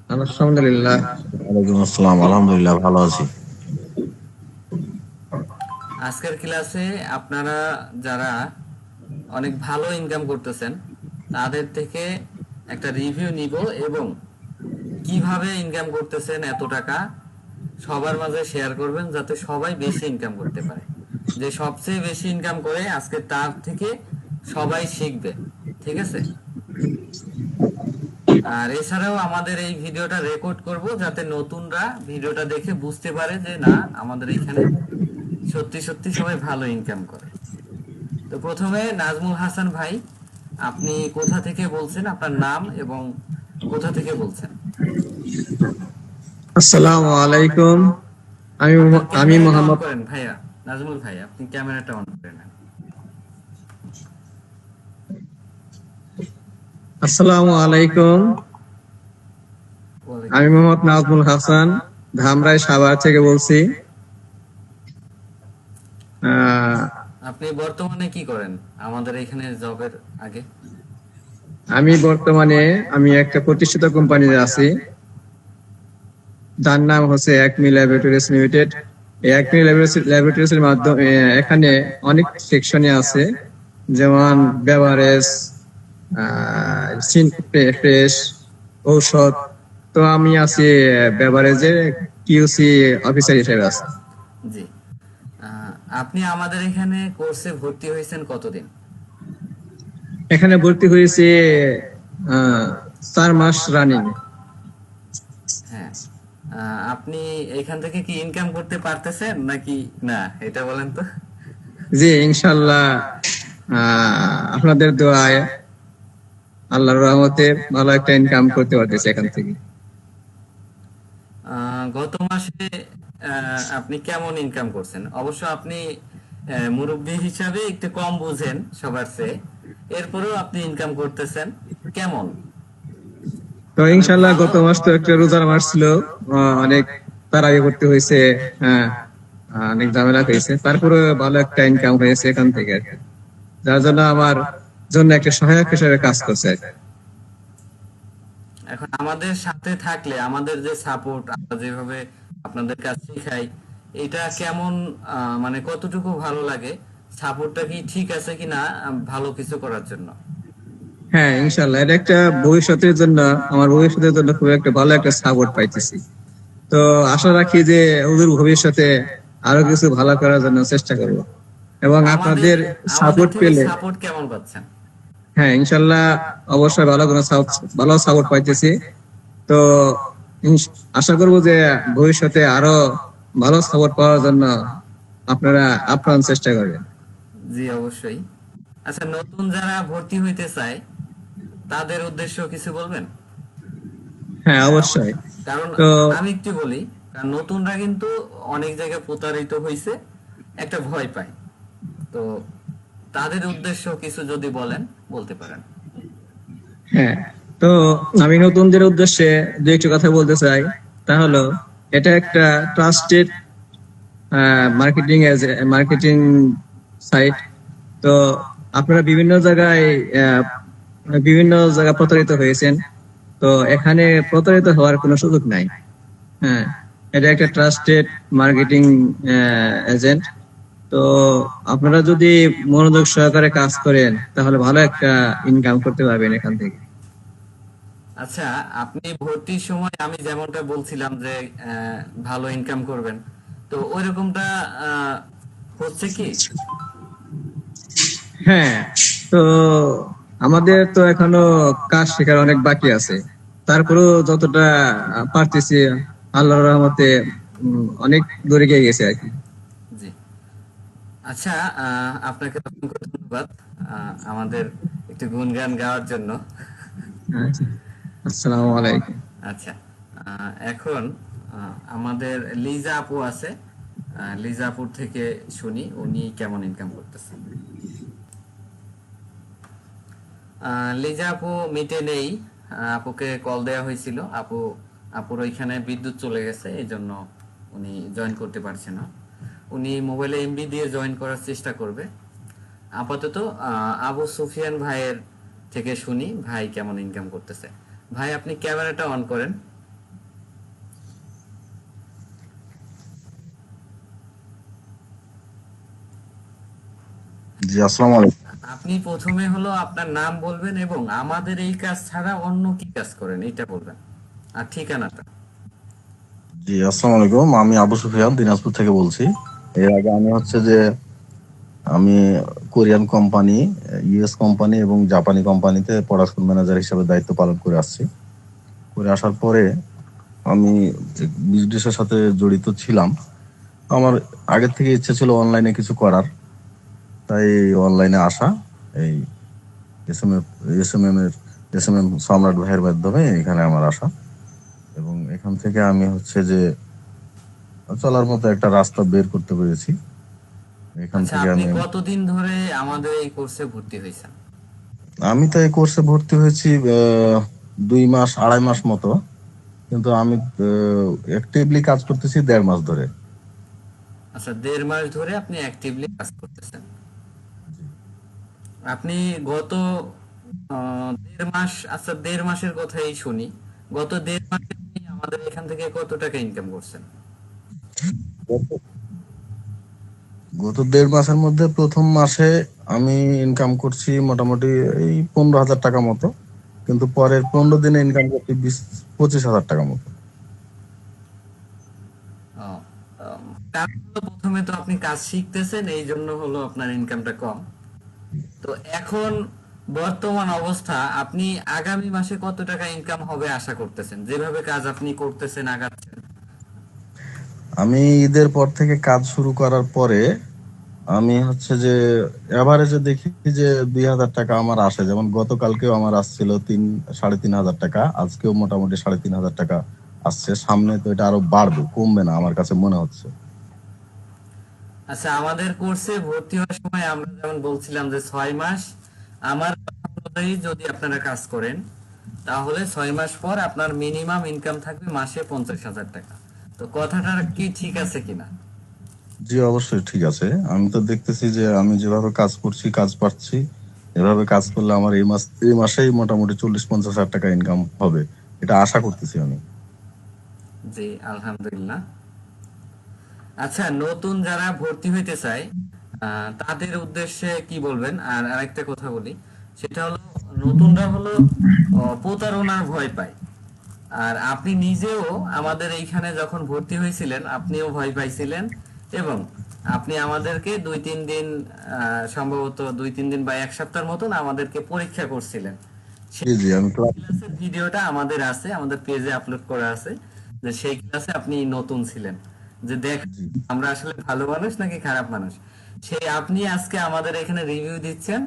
আলহামদুলিল্লাহ। ওয়ালাইকুম আসসালাম, আলহামদুলিল্লাহ ভালো আছি। আজকের ক্লাসে আপনারা যারা অনেক ভালো ইনকাম করতেছেন তাদের থেকে একটা রিভিউ নিব এবং কিভাবে ইনকাম করতেছেন এত টাকা সবার মাঝে শেয়ার করবেন যাতে সবাই বেশি ইনকাম করতে পারে। যে সবচেয়ে বেশি ইনকাম করে আজকে তার থেকে সবাই শিখবে। ঠিক আছে? আর এছাড়াও আমাদের এই ভিডিওটা রেকর্ড করব যাতে নতুনরা ভিডিওটা দেখে বুঝতে পারে যে না, আমাদের এখানে সত্যি সত্যি সবাই ভালো ইনকাম করে। তো প্রথমে নাজমুল হাসান ভাই, আপনি কোথা থেকে বলছেন, আপনার নাম এবং কোথা থেকে বলছেন? আসসালামু আলাইকুম। আপনার আমি ক্যামেরাটা অন মোহাম্মদ। করেন ভাইয়া। নাজমুল ভাই, আপনি ক্যামেরাটা অন করেন। আসসালামু আলাইকুম। আমি মোহাম্মদ নাজমুল হাসান, ধামরাই সাভার থেকে বলছি। আহ, আপনি বর্তমানে কি করেন আমাদের এখানে জবের আগে? আমি বর্তমানে একটা প্রতিষ্ঠিত কোম্পানিতে আছি, যার নাম হচ্ছে একমি ল্যাবরেটরিজ লিমিটেড। এই একমি ল্যাবরেটরিজ এর মাধ্যমে এখানে অনেক সেকশনে আছে, যেমন বেভারেজ, ফ্রেশ, ঔষধ। তো আমি আছি বেভারেজের কিউসি অফিসার হিসেবে আছি। জি। আহ, আপনি আমাদের এখানে কোর্সে ভর্তি হয়েছেন কতদিন? এখানে ভর্তি হয়েছে 4 মাস রানিং। হ্যাঁ। আপনি এখান থেকে কি ইনকাম করতে পারতেছেন নাকি না, এটা বলেন তো। জি, ইনশাল্লাহ। আপনাদের দোয়ায়, আল্লাহর রহমতে ভালো একটা ইনকাম করতে পারতেছি এখান থেকে। গত মাসে আপনি কেমন ইনকাম করছেন? অবশ্য আপনি মুরব্বী হিসাবে একটু কম বুঝেন সবার চেয়ে, এরপরেও আপনি ইনকাম করতেছেন কেমন? তো অনেক ইনশাল্লাহ ভালো? গত মাস তো একটা রোজার মাস ছিল, অনেক তাড়াতাড়ি করতে হয়েছে। হ্যাঁ, অনেক ঝামেলা হয়েছে, তারপরে ভালো একটা ইনকাম হয়েছে এখান থেকে আর কি। যার জন্য আমার জন্য একটা সহায়ক হিসেবে কাজ করছে আর কি। এখন আমাদের সাথে থাকলে আমাদের যে সাপোর্ট, আমরা যেভাবে আপনাদের কাছে শেখাই, এটা কেমন, মানে কতটুকু ভালো লাগে? সাপোর্টটা কি ঠিক আছে কিনা ভালো কিছু করার জন্য? হ্যাঁ, ইনশাল্লাহ এটা একটা ভবিষ্যতের জন্য, আমার ভবিষ্যতের জন্য খুব একটা ভালো একটা সাপোর্ট পাইতেছি। তো আশা রাখি যে ওদের ভবিষ্যতে আরো কিছু ভালো করার জন্য চেষ্টা করব, এবং আমাদের আপনাদের আমাদের সাপোর্ট থেকে পেলে। সাপোর্ট কেমন পাচ্ছেন? হ্যাঁ, ইনশাল্লাহ অবশ্যই ভালো সাপোর্ট পাইতেছি। তো আশা করব যে ভবিষ্যতে আরো ভালো সাপোর্ট পাওয়ার জন্য আপনারা আপ্রাণ চেষ্টা করবেন। জি অবশ্যই। আচ্ছা, নতুন যারা ভর্তি হইতে চায় তাদের উদ্দেশ্য কিছু বলবেন? হ্যাঁ, অবশ্যই। কারণ তো আমি একটু বলি, কারণ নতুনরা কিন্তু অনেক জায়গায় প্রতারিত হয়েছে, একটা ভয় পায়। তো তাদের উদ্দেশ্য কিছু যদি বলেন, বলতে পারেন। হ্যাঁ, তো আমি নতুনদের উদ্দেশ্যে দু একটি কথা বলতে চাই। তা হলো, এটা একটা ট্রাস্টেড মার্কেটিং সাইট। তো আপনারা বিভিন্ন জায়গায় প্রতারিত হয়েছেন। তো এখানে প্রতারিত হওয়ার কোনো সুযোগ নাই। হ্যাঁ, এটা একটা ট্রাস্টেড মার্কেটিং এজেন্ট। তো আপনারা যদি মনোযোগ সহকারে কাজ করেন তাহলে ভালো একটা ইনকাম করতে পারবেন এখান থেকে। আচ্ছা, আপনি ভর্তির সময় আমি যেমনটা বলছিলাম যে ভালো ইনকাম করবেন, তো ওই রকমটা হচ্ছে কি? হ্যাঁ, তো আমাদের তো এখনো কাজ শেখার অনেক বাকি আছে। তারপরেও যতটা পারতেছি, আল্লাহর রহমতে অনেক দূরে গিয়ে গেছে আর কি। জি। আচ্ছা, আপনাকে অসংখ্য ধন্যবাদ আমাদের একটু গুণগান গাওয়ার জন্য। আচ্ছা, আসসালামু আলাইকুম। আচ্ছা, এখন আমাদের লিজা আপু আছে, লিজা আপুর থেকে শুনি উনি কেমন ইনকাম করতেছেন। লিজা আপু মিটে নেই। আপুকে কল দেওয়া হয়েছিল, আপুর ওইখানে বিদ্যুৎ চলে গেছে, এই জন্য উনি জয়েন করতে পারছে না। উনি মোবাইলে এমবি দিয়ে জয়েন করার চেষ্টা করবে। আপাতত আবু সুফিয়ান ভাইয়ের থেকে শুনি ভাই কেমন ইনকাম করতেছে। ভাই, আপনি ক্যামেরাটা অন করেন। জি, আসসালামু আলাইকুম। আপনি প্রথমে হলো আপনার নাম বলবেন এবং আমাদের এই কাজ ছাড়া অন্য কি কাজ করেন এটা বলবেন, আর ঠিকানাটা। জি, আসসালামু আলাইকুম। আমি আবু সুফিয়ান দিনাজপুর থেকে বলছি। এর আগে আমি কোরিয়ান কোম্পানি, ইউএস কোম্পানি এবং জাপানি কোম্পানিতে প্রোডাকশন ম্যানেজার হিসেবে দায়িত্ব পালন করে আসছি। করে আসার পরে আমি বিজনেসের সাথে জড়িত ছিলাম। আমার আগের থেকে ইচ্ছে ছিল অনলাইনে কিছু করার, তাই অনলাইনে আসা। এই এস এম এম সম্রাট ভাইয়ের মাধ্যমে এখানে আমার আসা, এবং এখান থেকে আমি যে চলার মতো একটা রাস্তা বের করতে পেরেছি। এখান আচ্ছা, থেকে আপনি আমি কতদিন ধরে আমাদের এই কোর্সে ভর্তি হয়েছেন? আমি তো এই কোর্সে ভর্তি হয়েছি 2 মাস 2.5 মাস মতো, কিন্তু আমি অ্যাক্টিভলি কাজ করতেছি 1.5 মাস ধরে। আচ্ছা, 1.5 মাস ধরে আপনি অ্যাক্টিভলি কাজ করতেছেন। আপনি গত 1.5 মাস, আচ্ছা 1.5 মাসের কথাই শুনি। গত 1.5 মাসে আপনি আমাদের এখান থেকে কত টাকা ইনকাম করছেন? গত 1.5 মাসের মধ্যে প্রথম মাসে আমি ইনকাম করছি মোটামুটি এই 15,000 টাকা মতো, কিন্তু পরের 15 দিনে ইনকাম করছি 25,000 টাকা মতো। ও, কারণ হলো প্রথমে তো আপনি কাজ শিখতেছেন, এই জন্য হলো আপনার ইনকামটা কম। তো এখন বর্তমান অবস্থা, আপনি আগামী মাসে কত টাকা ইনকাম হবে আশা করতেছেন, যেভাবে কাজ আপনি করতেছেন আগাচ্ছেন? আমি ঈদের পর থেকে কাজ শুরু করার পরে আমি এভারেজে দেখি যে 2,000 টাকা আমার আসে। যেমন গতকালকেও আমার আসছিল 3,500 টাকা, আজকেও মোটামুটি 3,500 টাকা আসছে। সামনে তো এটা আরো বাড়বে, কমবে না আমার কাছে মনে হচ্ছে। আচ্ছা, আমাদের কোর্সে ভর্তি হওয়ার সময় আমরা যেমন বলছিলাম যে 6 মাস, আমার কথা অনুযায়ী যদি আপনারা কাজ করেন তাহলে 6 মাস পর আপনার মিনিমাম ইনকাম থাকবে মাসে 50,000 টাকা। তো কথাটা কি ঠিক আছে কিনা? জি, অবশ্যই ঠিক আছে। আমি তো দেখতেছি যে আমি যেভাবে কাজ করছি, কাজ পাচ্ছি। এভাবে কাজ করলে আমার এই মাসেই মোটামুটি 40-50 হাজার টাকা ইনকাম হবে, এটা আশা করতেছি আমি। জি, আলহামদুলিল্লাহ। আচ্ছা, নতুন যারা ভর্তি হইতে চায় তাদের উদ্দেশ্যে কি বলবেন? আর আরেকটা কথা বলি, সেটা হলো নতুনরা হলো প্রতারণার ভয় পায়। আর আপনি নিজেও আমাদের এইখানে যখন ভর্তি হয়েছিলেন আপনিও ভয় পাইছিলেন, এবং আপনি আমাদেরকে 2-3 দিন, সম্ভবত 2-3 দিন বা 1 সপ্তাহের মতন আমাদেরকে পরীক্ষা করছিলেন। জি, জি, আমি ক্লাস। ক্লাসের ভিডিওটা আমাদের আছে, আমাদের পেজে আপলোড করা আছে, যে সেই ক্লাসে আপনি নতুন ছিলেন, যে দেখ জি, আমরা আসলে ভালো মানুষ নাকি খারাপ মানুষ। সেই আপনি আজকে আমাদের এখানে রিভিউ দিচ্ছেন,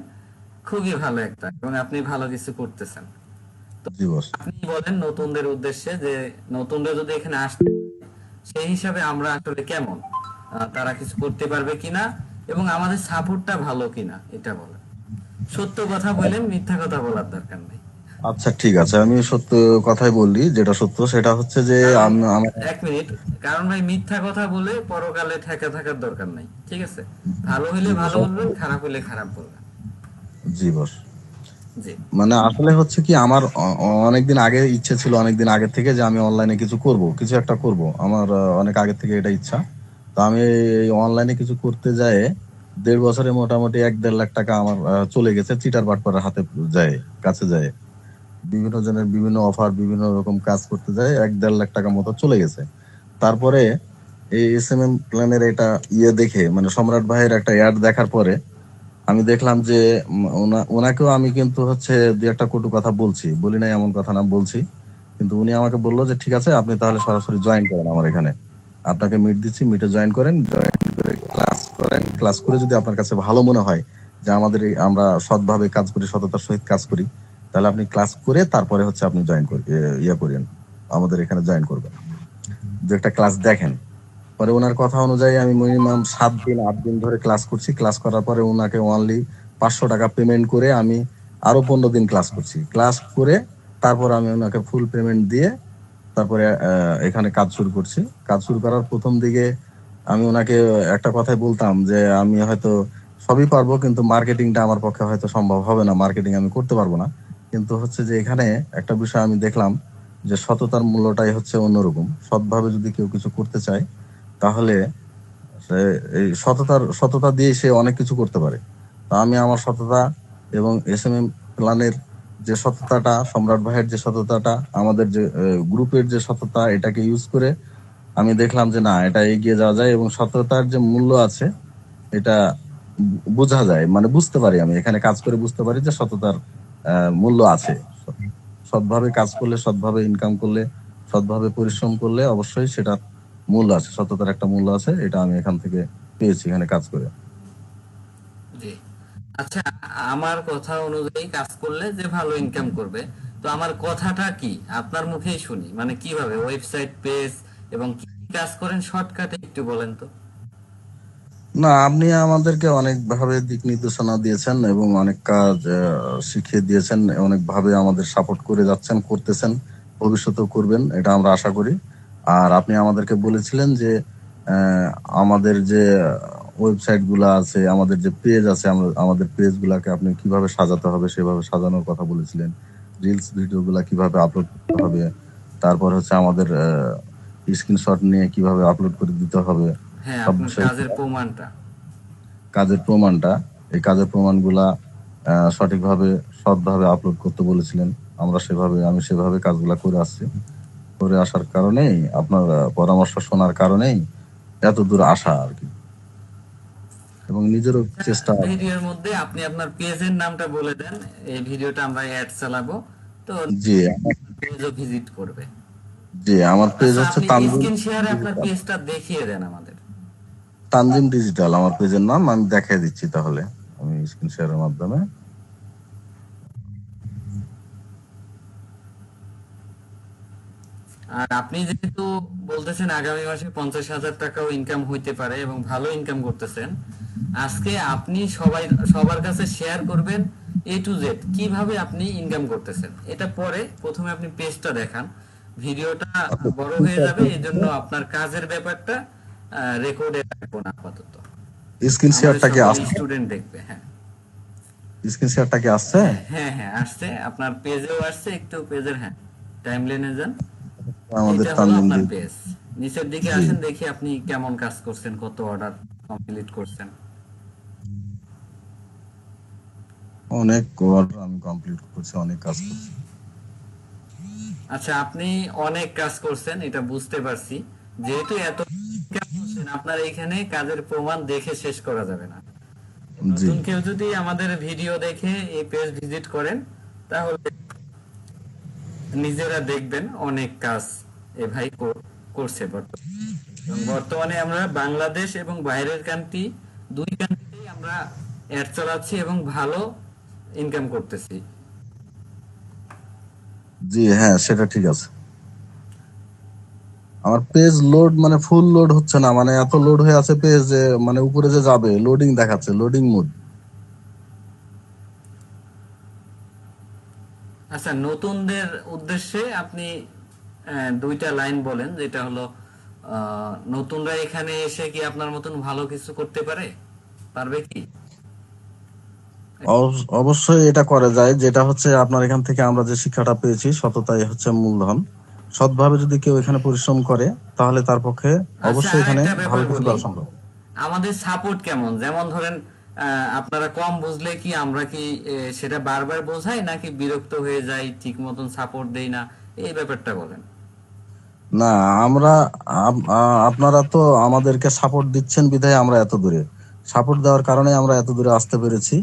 খুবই ভালো একটা, এবং আপনি ভালো কিছু করতেছেন। তো জি বস। আপনি বলেন নতুনদের উদ্দেশ্যে যে নতুনরা যদি এখানে আসতে, সেই হিসাবে আমরা আসলে কেমন, তারা কিছু করতে পারবে কিনা, এবং আমাদের সাপোর্টটা ভালো কিনা এটা বলেন। সত্য কথা বলেন, মিথ্যা কথা বলার দরকার নেই। আচ্ছা, ঠিক আছে, আমি সত্য কথাই বললি। যেটা সত্য সেটা হচ্ছে যে কারণ, আমার। 1 মিনিট, কারণ ভাই মিথ্যা কথা বলে পরকালে ঠেকা থাকার দরকার নাই, ঠিক আছে? ভালো হইলে জি ভালো বস। বলবেন, খারাপ হইলে খারাপ বলবেন। জি বস। জি। মানে আসলে হচ্ছে কি, আমার অনেকদিন আগে ইচ্ছে ছিল, অনেকদিন আগে থেকে, যে আমি অনলাইনে কিছু করব, কিছু একটা করব। আমার অনেক আগে থেকে এটা ইচ্ছা। তো আমি এই অনলাইনে কিছু করতে যায় 1.5 বছরে মোটামুটি 1-1.5 লাখ টাকা আমার চলে গেছে চিটার বাটপারের হাতে যায়, কাছে যায়। বিভিন্ন জনের বিভিন্ন অফার, বিভিন্ন রকম কাজ করতে যায়, 1-1.5 লাখ টাকা মতো চলে গেছে। তারপরে এই এস এম প্ল্যানের এটা দেখে, মানে সম্রাট ভাইয়ের একটা অ্যাড দেখার পরে আমি দেখলাম যে ওনাকেও আমি কিন্তু 2-একটা কটু কথা বলি নাই এমন কথা না, বলছি। কিন্তু উনি আমাকে বললো যে ঠিক আছে, আপনি তাহলে সরাসরি জয়েন করেন আমার এখানে। আপনাকে মিট দিচ্ছি, মিটে জয়েন করেন, জয়েন করে ক্লাস করেন। ক্লাস করে যদি আপনার কাছে ভালো মনে হয় যে আমরা সৎভাবে কাজ করি, সততার সহিত কাজ করি, তাহলে আপনি ক্লাস করে তারপরে আপনি জয়েন করেন, করেন, আমাদের এখানে জয়েন করবেন। যে একটা ক্লাস দেখেন। পরে ওনার কথা অনুযায়ী আমি মিনিমাম 7 দিন 8 দিন ধরে ক্লাস করছি। ক্লাস করার পরে ওনাকে অনলি 500 টাকা পেমেন্ট করে আমি আরো 15 দিন ক্লাস করছি। ক্লাস করে তারপর আমি ওনাকে ফুল পেমেন্ট দিয়ে তারপরে এখানে কাজ শুরু করছি। কাজ শুরু করার প্রথম দিকে আমি ওনাকে একটা কথাই বলতাম যে আমি হয়তো সবই পারবো, কিন্তু মার্কেটিংটা আমার পক্ষে হয়তো সম্ভব হবে না, মার্কেটিং আমি করতে পারবো না। কিন্তু যে এখানে একটা বিষয় আমি দেখলাম, যে সততার মূল্যটাই অন্যরকম। সৎভাবে যদি কেউ কিছু করতে চায়, তাহলে সে এই সততা দিয়ে সে অনেক কিছু করতে পারে। তো আমি আমার সততা এবং SMM প্ল্যানের যে সততাটা, সম্রাট ভাইয়ের যে সততাটা, আমাদের যে গ্রুপের যে সততা, এটাকে ইউজ করে আমি দেখলাম যে না, এটা এগিয়ে যাওয়া যায় এবং সততার যে মূল্য আছে এটা বোঝা যায়, মানে বুঝতে পারি, আমি এখানে কাজ করে বুঝতে পারি যে সততার মূল্য আছে। সৎভাবে কাজ করলে, সৎভাবে ইনকাম করলে, সৎভাবে পরিশ্রম করলে অবশ্যই সেটার মূল্য আছে, সততার একটা মূল্য আছে। এটা আমি এখান থেকে পেয়েছি এখানে কাজ করে। জি। আচ্ছা, আমার কথা অনুযায়ী কাজ করলে যে ভালো ইনকাম করবে, তো আমার কথাটা কি আপনার মুখেই শুনি, মানে কিভাবে ওয়েবসাইট, পেজ এবং কি কি কাজ করেন শর্টকাটে একটু বলেন তো। না, আপনি আমাদেরকে অনেক ভাবে দিক নির্দেশনা দিয়েছেন এবং অনেক কাজ শিখিয়ে দিয়েছেন, অনেক ভাবে আমাদের সাপোর্ট করে যাচ্ছেন, করতেছেন, ভবিষ্যতেও করবেন, এটা আমরা আশা করি। আর আপনি আমাদেরকে বলেছিলেন যে আহ, আমাদের যে ওয়েবসাইট গুলা আছে, আমাদের যে পেজ আছে, আমাদের পেজ গুলাকে আপনি কিভাবে সাজাতে হবে সেভাবে সাজানোর কথা বলেছিলেন। রিলস ভিডিও গুলা কিভাবে আপলোড করতে হবে, তারপর হচ্ছে আমাদের স্ক্রিনশট নিয়ে কিভাবে আপলোড করে দিতে হবে, হ্যাঁ, সব আপনার বিষয়, কাজের প্রমাণটা। কাজের প্রমাণটা, এই কাজের প্রমাণগুলা সঠিকভাবে, সৎভাবে আপলোড করতে বলেছিলেন। আমি সেভাবে কাজগুলা করে আসছি। করে আসার কারণেই, আপনার পরামর্শ শোনার কারণেই এত দূর আসা আর কি, এবং নিজেরও চেষ্টা। ভিডিওর মধ্যে আপনি আপনার পেজের নামটা বলে দেন, এই ভিডিওটা আমরা অ্যাড চালাবো, তো জি, পেজও ভিজিট করবে। জি, আমার পেজ আচ্ছা, হচ্ছে আপনি তানজিম স্ক্রিন শেয়ারে আপনার ডিজিটাল। পেজটা দেখিয়ে দেন আমাদের। তানজিম ডিজিটাল আমার পেজের নাম, আমি দেখাই দিচ্ছি তাহলে আমি স্ক্রিন শেয়ারের মাধ্যমে। আর আপনি যেহেতু বলতেছেন আগামী মাসে 50,000 টাকাও ইনকাম হইতে পারে এবং ভালো ইনকাম করতেছেন, আজকে আপনি সবার কাছে শেয়ার করবেন A to Z কিভাবে আপনি ইনকাম করতেছেন। এটা পরে, প্রথমে আপনি পেজটা দেখান। ভিডিওটা বড় হয়ে যাবে, এই জন্য আপনার কাজের ব্যাপারটা রেকর্ডে রাখবো না আপাতত, স্ক্রিন আমাদের শেয়ারটা কি সকল আসছে? স্টুডেন্ট দেখবে। হ্যাঁ, স্ক্রিন শেয়ারটা কি আসছে? হ্যাঁ, হ্যাঁ, আসছে, আপনার পেজেও আসছে, একটু পেজের, হ্যাঁ, টাইমলাইনে যান। আমাদের এটা হলো তানজিম আপনার ডিজিটাল। পেজ। নিচের দিকে জি, আসেন, দেখি আপনি কেমন কাজ করছেন, কত অর্ডার কমপ্লিট করছেন। অনেক অর্ডার আমি কমপ্লিট করছি, অনেক কাজ করছি। আচ্ছা, আপনি অনেক কাজ করছেন এটা বুঝতে পারছি। যেহেতু এত income করছেন, আপনার এখানে কাজের প্রমাণ দেখে শেষ করা যাবে না। জি, নতুন কেউ যদি আমাদের ভিডিও দেখে এই পেজ ভিজিট করেন, তাহলে নিজেরা দেখবেন অনেক কাজ এ ভাই করছে বর্তমানে। এবং বর্তমানে আমরা বাংলাদেশ এবং বাইরের কান্ট্রি, দুই কান্ট্রিতেই আমরা অ্যাড চালাচ্ছি এবং ভালো ইনকাম করতেছি। জি, হ্যাঁ, সেটা ঠিক আছে। আমার পেজ লোড, মানে ফুল লোড হচ্ছে না, মানে এত লোড হয়ে আছে পেজ যে মানে উপরে যে যাবে লোডিং দেখাচ্ছে, লোডিং মোড। আচ্ছা, নতুনদের উদ্দেশ্যে আপনি দুইটা লাইন বলেন, যেটা হলো নতুনরা এখানে এসে কি আপনার মতন ভালো কিছু করতে পারবে কি? অবশ্যই এটা করা যায়, যেটা হচ্ছে আপনার এখান থেকে আমরা যে শিক্ষাটা পেয়েছি, সততাই হচ্ছে মূলধন। সৎভাবে যদি কেউ এখানে পরিশ্রম করে তাহলে তার পক্ষে আচ্ছা, অবশ্যই আর এখানে একটা ভালো ব্যাপার কিছু বলি, করা সম্ভব। আমাদের সাপোর্ট কেমন? যেমন ধরেন, আপনারা কম বুঝলে কি আমরা কি সেটা বারবার বোঝাই, নাকি বিরক্ত হয়ে যাই, ঠিক মতন সাপোর্ট দেই না, এই ব্যাপারটা বলেন। না, আমরা আপনারা তো আমাদেরকে সাপোর্ট দিচ্ছেন বিধায় আমরা এত দূরে, সাপোর্ট দেওয়ার কারণে আমরা এত দূরে আসতে পেরেছি।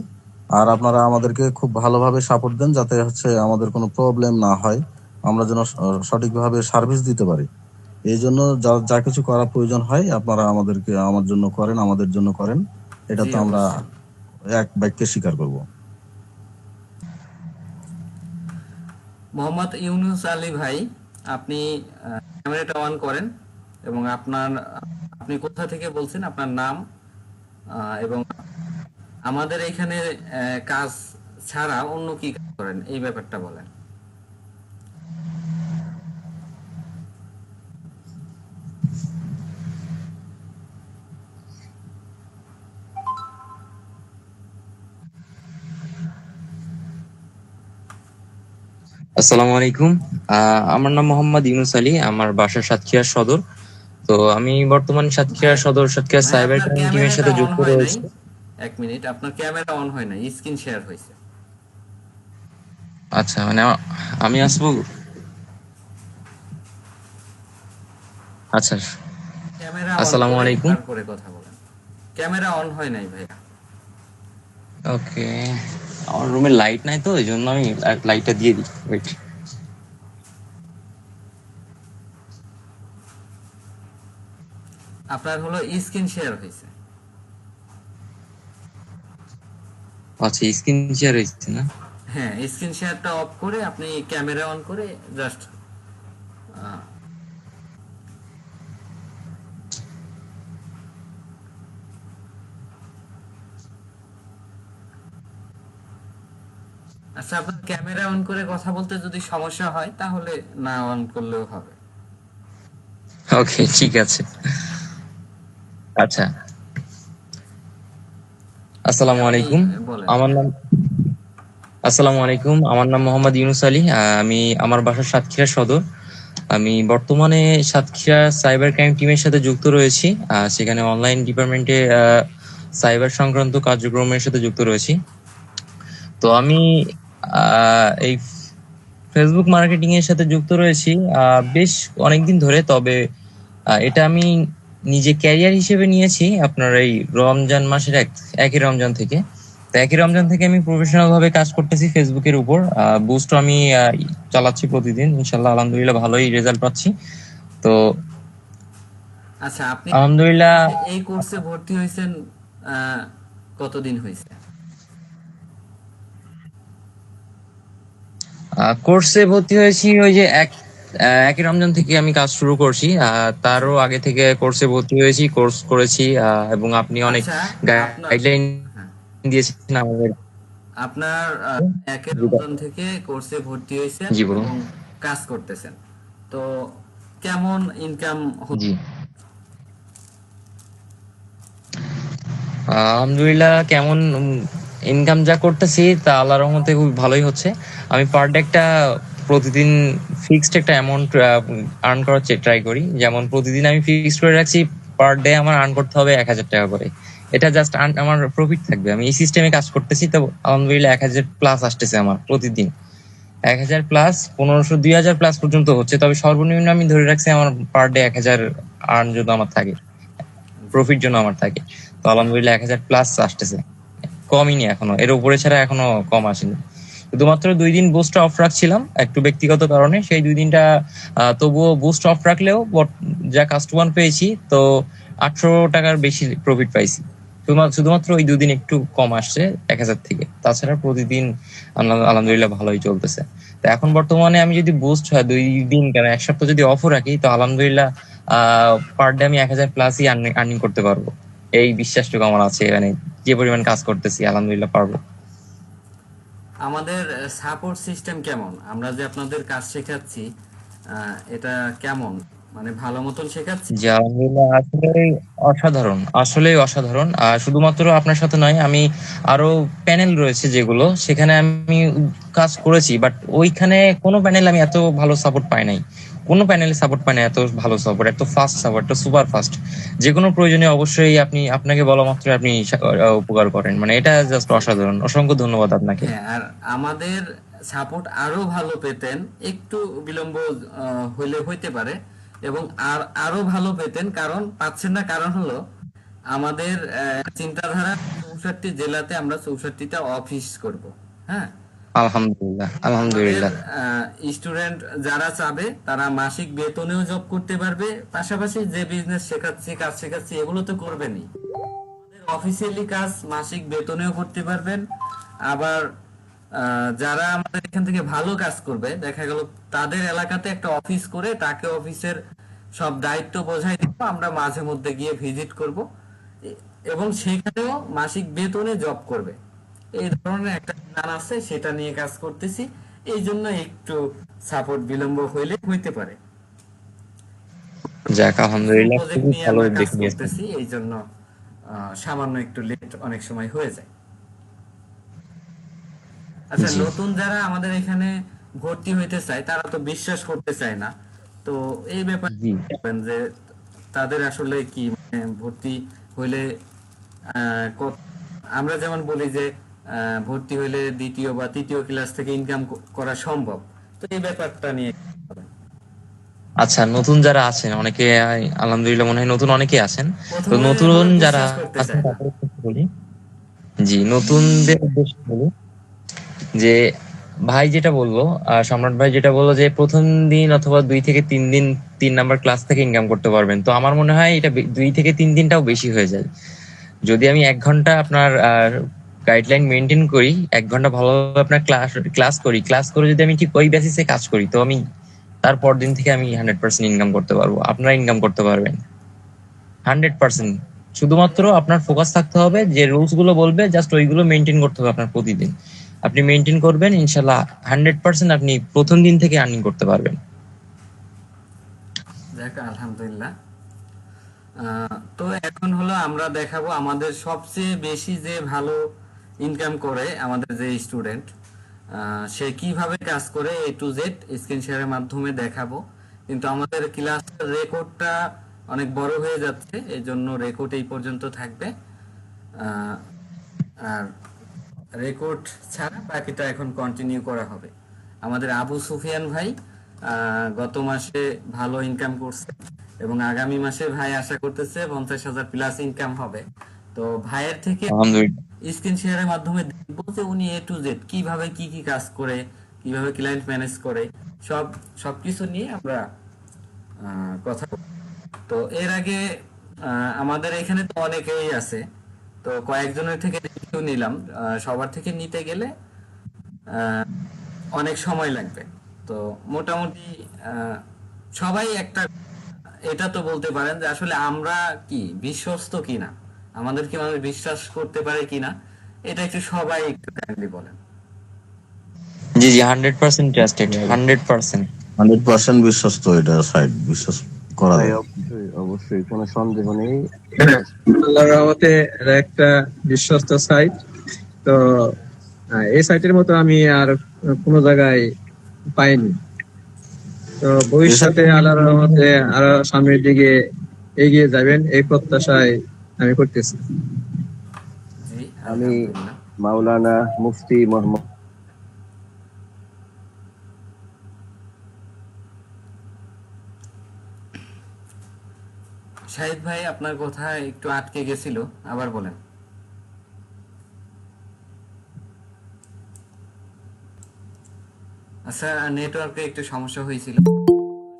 আর আপনারা আমাদেরকে খুব ভালোভাবে সাপোর্ট দেন যাতে হচ্ছে আমাদের কোনো প্রবলেম না হয়, আমরা যেন সঠিকভাবে সার্ভিস দিতে পারি। এই জন্য যা যা কিছু করার প্রয়োজন হয় আপনারা আমার জন্য করেন, আমাদের জন্য করেন। এটা জি, তো আমরা অবশ্যই। এক বাক্যে স্বীকার করব। মোহাম্মদ ইউনুস আলী ভাই, আপনি ক্যামেরাটা অন করেন এবং আপনি কোথা থেকে বলছেন, আপনার নাম, এবং আমাদের এখানে কাজ ছাড়া অন্য কি কাজ করেন, এই ব্যাপারটা বলেন। আসসালামু আলাইকুম। আমার নাম মোহাম্মদ ইউনুস আলী, আমার বাসা সাতক্ষীরা সদর। তো আমি বর্তমানে সাতক্ষীরা ভাই সদর, সাতক্ষীরা ভাই সাইবার আপনার ক্রাইম টিমের ক্যামেরাটা সাথে অন যুক্ত হয় নাই, রয়েছে। 1 মিনিট, আপনার ক্যামেরা অন হয় না, স্ক্রিন শেয়ার হয়েছে। আচ্ছা, মানে আমি আসবো। আচ্ছা, ক্যামেরা অন আসসালামু করে আলাইকুম। তারপরে কথা বলেন। ক্যামেরা অন হয় নাই ভাইয়া। ওকে, আমার রুমে লাইট নাই তো, এই জন্য আমি লাইটটা দিয়ে দিই। ওয়েট। আপনার হলো স্ক্রিন শেয়ার হয়েছে। আচ্ছা, স্ক্রিন শেয়ার হয়েছে না? হ্যাঁ, স্ক্রিন শেয়ারটা অফ করে আপনি ক্যামেরা অন করে জাস্ট আচ্ছা, আপনার ক্যামেরা অন করে কথা বলতে যদি সমস্যা হয় তাহলে না অন করলেও হবে। ওকে, ঠিক আছে। আচ্ছা, আসসালামু আপনি আলাইকুম। বলেন। আমার নাম আসসালামু আলাইকুম, আমার নাম মোহাম্মদ ইউনুস আলী। আমি আমার বাসা সাতক্ষীরা সদর। আমি বর্তমানে সাতক্ষীরা সাইবার ক্রাইম টিমের সাথে যুক্ত রয়েছি। সেখানে অনলাইন ডিপার্টমেন্টে সাইবার সংক্রান্ত কার্যক্রমের সাথে যুক্ত রয়েছি। তো আমি এই ফেসবুক মার্কেটিং এর সাথে যুক্ত রয়েছি বেশ অনেকদিন ধরে। তবে এটা আমি নিজে ক্যারিয়ার হিসেবে নিয়েছি আপনার এই রমজান মাসের একই রমজান থেকে। তো একই রমজান থেকে আমি প্রফেশনাল ভাবে কাজ করতেছি ফেসবুকের উপর। বুস্ট আমি চালাচ্ছি প্রতিদিন, ইনশাল্লাহ আলহামদুলিল্লাহ ভালোই রেজাল্ট পাচ্ছি। তো আচ্ছা, আপনি আলহামদুলিল্লাহ এই কোর্সে ভর্তি হয়েছেন কতদিন হয়েছে? কোর্সে ভর্তি হয়েছি ওই যে একই রমজান থেকে আমি কাজ শুরু করছি। তারও আগে থেকে কোর্সে ভর্তি হয়েছি, কোর্স করেছি। এবং আপনি অনেক আচ্ছা, আপনার গাইডলাইন হ্যাঁ, দিয়েছেন আমাদের। আপনার একের রমজান থেকে কোর্সে ভর্তি হয়েছেন জি বলুন। এবং কাজ করতেছেন, তো কেমন ইনকাম? জি, আলহামদুলিল্লাহ কেমন ইনকাম যা করতেছি তা আল্লাহর রহমতে খুব ভালোই হচ্ছে। আমি পার ডে প্রতিদিন ফিক্সড একটা অ্যামাউন্ট আর্ন করার ট্রাই করি। যেমন প্রতিদিন আমি ফিক্সড করে রাখছি পার ডে আমার আর্ন করতে হবে 1,000 টাকা করে। এটা জাস্ট আমার প্রফিট থাকবে। আমি এই সিস্টেমে কাজ করতেছি, তো আলহামদুলিল্লাহ 1,000 প্লাস আসতেছে আমার প্রতিদিন। 1,000 প্লাস, 1,500, 2,000 প্লাস পর্যন্ত হচ্ছে। তবে সর্বনিম্ন আমি ধরে রাখছি আমার পার ডে 1,000 আর্ন যদি আমার থাকে, প্রফিট জন্য আমার থাকে। তো আলহামদুলিল্লাহ 1,000 প্লাস আসতেছে, কমই নি এখনো, এর উপরে ছাড়া এখনো কম আসেনি। শুধুমাত্র 2 দিন বুস্ট অফ রাখছিলাম একটু ব্যক্তিগত কারণে, সেই 2 দিনটা তবুও বুস্ট অফ রাখলেও যা কাস্টমার পেয়েছি, তো 800 টাকার বেশি প্রফিট পাইছি। শুধুমাত্র ওই 2 দিন একটু কম আসছে 1,000 থেকে, তাছাড়া প্রতিদিন আলহামদুলিল্লাহ ভালোই চলতেছে। তো এখন বর্তমানে আমি যদি বুস্ট হয় 2 দিন কেন 1 সপ্তাহ যদি অফও রাখি, তো আলহামদুলিল্লাহ পার ডে আমি 1,000 প্লাসই আর্নিং করতে পারবো। এই বিশ্বাসটুকু আমার আছে, মানে যে পরিমাণ কাজ করতেছি আলহামদুলিল্লাহ পারবো। আমাদের সাপোর্ট সিস্টেম কেমন? আমরা যে আপনাদের কাজ শেখাচ্ছি, এটা কেমন? মানে ভালো মতন শেখাচ্ছি? জি আলহামদুলিল্লাহ, আসলেই অসাধারণ, আসলেই অসাধারণ। আর শুধুমাত্র আপনার সাথে নয়, আমি আরো প্যানেল রয়েছে যেগুলো, সেখানে আমি কাজ করেছি, বাট ওইখানে কোনো প্যানেল আমি এত ভালো সাপোর্ট পাই নাই। কোনো প্যানেলে সাপোর্ট পাই না এত ভালো সাপোর্ট, এত ফাস্ট সাপোর্ট, এত সুপার ফাস্ট। যে কোনো প্রয়োজনে অবশ্যই আপনাকে বলা মাত্র আপনি উপকার করেন, মানে এটা জাস্ট অসাধারণ। অসংখ্য ধন্যবাদ আপনাকে। হ্যাঁ, আর আমাদের সাপোর্ট আরো ভালো পেতেন, একটু বিলম্ব হইলে হইতে পারে, এবং আরো ভালো পেতেন, কারণ পাচ্ছেন না, কারণ হলো আমাদের চিন্তাধারা 64 জেলাতে আমরা 64টা অফিস করব। হ্যাঁ, আলহামদুলিল্লাহ, আমাদের আলহামদুলিল্লাহ। স্টুডেন্ট যারা চাবে তারা মাসিক বেতনেও জব করতে পারবে, পাশাপাশি যে বিজনেস শেখাচ্ছি, কাজ শেখাচ্ছি, এগুলো তো করবেনই। অফিসিয়ালি কাজ মাসিক বেতনেও করতে পারবেন। আবার যারা আমাদের এখান থেকে ভালো কাজ করবে, দেখা গেল তাদের এলাকাতে একটা অফিস করে তাকে অফিসের সব দায়িত্ব বোঝাই দিব, আমরা মাঝে মধ্যে গিয়ে ভিজিট করব, এবং সেখানেও মাসিক বেতনে জব করবে। এই ধরনের একটা প্ল্যান আছে, সেটা নিয়ে কাজ করতেছি। এই জন্য একটু সাপোর্ট বিলম্ব হইলে হইতে পারে। যাক, কিছু আলহামদুলিল্লাহ প্রজেক্ট খুবই নিয়ে ভালো আমরা কাজ উদ্যোগ নিয়েছেন। করতেছি, এই জন্য সামান্য একটু লেট অনেক সময় হয়ে যায়। আচ্ছা, জি নতুন যারা আমাদের এখানে ভর্তি হইতে চায় তারা তো বিশ্বাস করতে চায় না, তো এই ব্যাপারে জি। বলবেন যে তাদের আসলে কি, মানে ভর্তি হইলে আমরা যেমন বলি যে ভর্তি হলে দ্বিতীয় বা তৃতীয় ক্লাস থেকে ইনকাম করা সম্ভব, তো এই ব্যাপারটা নিয়ে আচ্ছা, নতুন যারা আছেন অনেকে, আলহামদুলিল্লাহ মনে হয় নতুন অনেকে আছেন। তো প্রথমে নতুন ওরা যারা বিশ্বাস করতে আছেন চায় না। তাদের উদ্দেশ্যে বলি, জি নতুনদের উদ্দেশ্যে বলি যে ভাই যেটা বললো, সম্রাট ভাই যেটা বললো যে প্রথম দিন অথবা 2 থেকে 3 দিন 3 নাম্বার ক্লাস থেকে ইনকাম করতে পারবেন, তো আমার মনে হয় এটা 2 থেকে 3 দিনটাও বেশি হয়ে যায়। যদি আমি 1 ঘন্টা আপনার গাইডলাইন মেনটেন করি, 1 ঘন্টা ভালোভাবে আপনার ক্লাস করি, ক্লাস করে যদি আমি ঠিক ওই বেসিসে কাজ করি, তো আমি তারপর দিন থেকে আমি 100% ইনকাম করতে পারবো, আপনারা ইনকাম করতে পারবেন 100%। শুধুমাত্র আপনার ফোকাস থাকতে হবে, যে রুলস গুলো বলবে জাস্ট ওইগুলো মেনটেন করতে হবে আপনার প্রতিদিন। আপনি মেনটেন করবেন, ইনশাল্লাহ 100% আপনি প্রথম দিন থেকে আর্নিং করতে পারবেন। যাক আলহামদুলিল্লাহ। তো এখন হলো আমরা দেখাবো আমাদের সবচেয়ে বেশি যে ভালো ইনকাম করে আমাদের যে স্টুডেন্ট, সে কিভাবে কাজ করে A to Z স্ক্রিন শেয়ারের মাধ্যমে দেখাবো। কিন্তু আমাদের ক্লাসের রেকর্ডটা অনেক বড় হয়ে যাচ্ছে, এই জন্য রেকর্ড এই পর্যন্ত থাকবে। আহ, আর রেকর্ড ছাড়া বাকিটা এখন কন্টিনিউ করা হবে। আমাদের আবু সুফিয়ান ভাই গত মাসে ভালো ইনকাম করছে এবং আগামী মাসে ভাই আশা করতেছে 50,000 প্লাস ইনকাম হবে। তো ভাইয়ের থেকে আলহামদুলিল্লাহ। স্ক্রিন শেয়ারের মাধ্যমে দেখবো যে উনি A to Z কিভাবে কি কি কাজ করে, কিভাবে ক্লায়েন্ট ম্যানেজ করে, সবকিছু নিয়ে আমরা কথা বলবো। তো এর আগে আমাদের এখানে তো অনেকেই আছে, তো কয়েকজনের থেকে রিভিউ নিলাম। সবার থেকে নিতে গেলে আহ, অনেক সময় লাগবে। তো মোটামুটি সবাই একটা এটা তো বলতে পারেন যে আসলে আমরা কি বিশ্বস্ত কিনা, আমাদের কি মানুষ বিশ্বাস করতে পারে কিনা, এটা একটু সবাই একটু কাইন্ডলি বলেন। জি জি, 100% ট্রাস্টেড, 100%। 100% বিশ্বস্ত, এটা সাইট বিশ্বাস করা ভাই যায়। অবশ্যই অবশ্যই কোনো সন্দেহ নেই। আল্লাহর রহমতে এটা একটা বিশ্বস্ত সাইট। তো এই সাইটের মতো আমি আর কোনো জায়গায় পাইনি। তো এই সাইট ভবিষ্যতে আল্লাহর রহমতে আরো সামনের দিকে এগিয়ে যাবেন এই প্রত্যাশায় আমি করতেছি। জি আমি আলহামদুলিল্লাহ। মাওলানা মুফতি মোহাম্মদ শাহিদ ভাই আপনার কথা একটু আটকে গেছিল, আবার বলেন। আচ্ছা, নেটওয়ার্কে একটু সমস্যা হয়েছিল।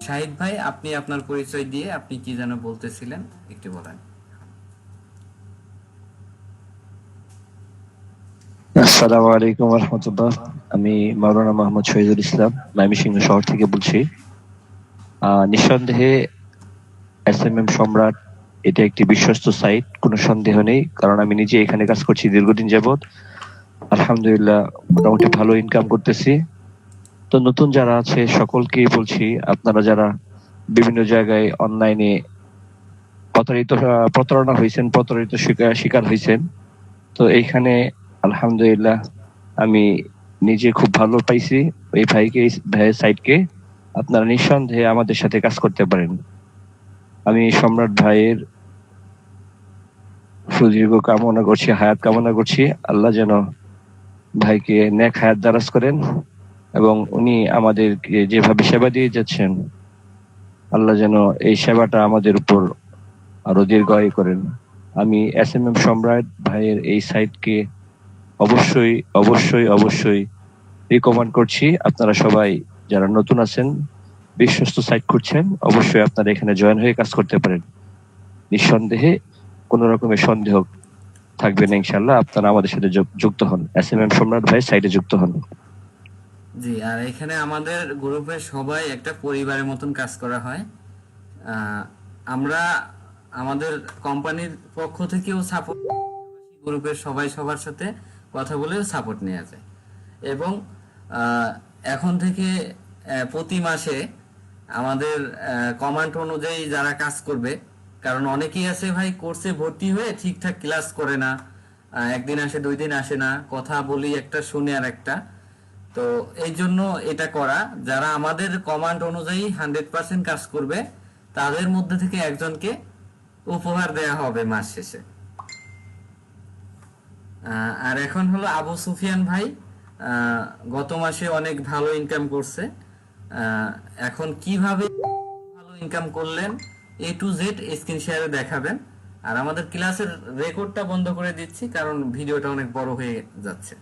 শাহিদ ভাই আপনি আপনার পরিচয় দিয়ে আপনি কি যেন বলতেছিলেন, একটু বলেন। আসসালামু আলাইকুম রহমতুল্লাহ। আমি মাওলানা মোহাম্মদ শহীদুল ইসলাম ময়মনসিংহ শহর থেকে বলছি। নিঃসন্দেহে SMM সম্রাট এটা একটি বিশ্বস্ত সাইট, কোনো সন্দেহ নেই, কারণ আমি নিজে এখানে কাজ করছি দীর্ঘদিন যাবত। আলহামদুলিল্লাহ মোটামুটি ভালো ইনকাম করতেছি। তো নতুন যারা আছে সকলকেই বলছি, আপনারা যারা বিভিন্ন জায়গায় অনলাইনে প্রতারণা হয়েছেন, প্রতারিত শিকার হয়েছেন, তো এইখানে আলহামদুলিল্লাহ আমি নিজে খুব ভালো পাইছি। এই ভাইয়ের সাইটকে আপনারা নিঃসন্দেহে আমাদের সাথে কাজ করতে পারেন। আমি সম্রাট ভাইয়ের সুদীর্ঘ কামনা করছি, হায়াত কামনা করছি। আল্লাহ যেন ভাইকে নেক হায়াত দারাজ করেন এবং উনি আমাদেরকে যেভাবে সেবা দিয়ে যাচ্ছেন, আল্লাহ যেন এই সেবাটা আমাদের উপর আরো দীর্ঘায়ু করেন। আমি SMM সম্রাট ভাইয়ের এই সাইটকে অবশ্যই অবশ্যই অবশ্যই রিকমেন্ড করছি। আপনারা সবাই যারা নতুন আছেন, বিশ্বস্ত সাইট করছেন, অবশ্যই আপনারা এখানে জয়েন হয়ে কাজ করতে পারেন। নিঃসন্দেহে কোনো রকমের সন্দেহ থাকবে না, ইনশাল্লাহ আপনারা আমাদের সাথে যুক্ত হন, SMM সম্রাট ভাই সাইটে যুক্ত হন। জি, আর এখানে আমাদের গ্রুপের সবাই একটা পরিবারের মতন কাজ করা হয়। আমরা আমাদের কোম্পানির পক্ষ থেকেও সাপোর্ট, গ্রুপের সবাই সবার সাথে কথা বলেও সাপোর্ট নেওয়া যায়। এবং এখন থেকে প্রতি মাসে আমাদের কমান্ড অনুযায়ী যারা কাজ করবে, কারণ অনেকেই আছে ভাই কোর্সে ভর্তি হয়ে ঠিকঠাক ক্লাস করে না, একদিন আসে 2 দিন আসে না, কথা বলি একটা শুনে আর একটা। তো এই জন্য এটা করা, যারা আমাদের কমান্ড অনুযায়ী 100% কাজ করবে তাদের মধ্যে থেকে একজনকে উপহার দেয়া হবে মাস শেষে। আর এখন হলো আবু সুফিয়ান ভাই, গত মাসে অনেক ভালো ইনকাম করছে। এখন কিভাবে ভালো ইনকাম করলেন A to Z স্ক্রিন শেয়ারে দেখাবেন। আর আমাদের ক্লাসের রেকর্ডটা বন্ধ করে দিচ্ছি, কারণ ভিডিওটা অনেক বড় হয়ে যাচ্ছে।